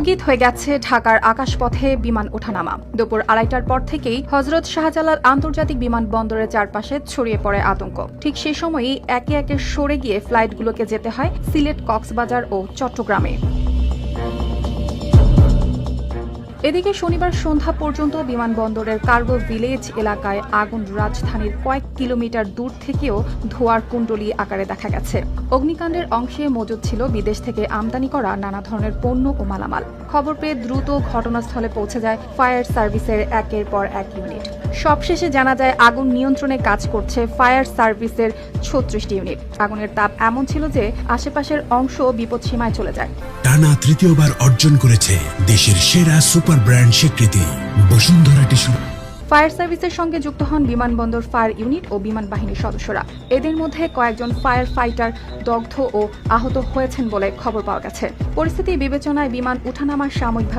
স্থগিত হয়ে গেছে ঢাকার আকাশপথে বিমান ওঠানামা। দুপুর 2:30টার পর থেকেই হযরত শাহজালাল আন্তর্জাতিক বিমানবন্দরের চারপাশে ছড়িয়ে পড়ে আতঙ্ক। ঠিক সেই সময়ই একে একে সরে গিয়ে ফ্লাইটগুলোকে যেতে হয় সিলেট, কক্সবাজার ও চট্টগ্রামে। এদিকে শনিবার সন্ধ্যা পর্যন্ত বিমানবন্দরের কার্গো ভিলেজ এলাকায় আগুন রাজধানীর কয়েক কিলোমিটার দূর থেকেও ধোঁয়ার কুণ্ডলী আকারে দেখা গেছে। অগ্নিকাণ্ডের অংশে মজুদ ছিল বিদেশ থেকে আমদানি করা নানা ধরনের পণ্য ও মালামাল। খবর পেয়ে দ্রুত ঘটনাস্থলে পৌঁছে যায় ফায়ার সার্ভিসের একের পর এক ইউনিট। সবশেষে জানা যায় আগুন নিয়ন্ত্রণে কাজ করছে ফায়ার সার্ভিসের 36টি ইউনিট। আগুনের তাপ এমন ছিল যে আশেপাশের অংশ বিপদসীমায় চলে যায়। টানা তৃতীয়বার অর্জন করেছে দেশের সেরা সুপার ব্র্যান্ড স্বীকৃতি বসুন্ধরা টিস্যু। ফায়ার সার্ভিসের সঙ্গে যুক্ত হন বিমানবন্দর ফায়ার ইউনিট ও বিমান বাহিনীর সদস্যরা। এদের মধ্যে কয়েকজন ফায়ার ফাইটার দগ্ধ ও আহত হয়েছেন বলে খবর পাওয়া গেছে। পরিস্থিতি বিবেচনায় বিমান উঠানামা সাময়িকভাবে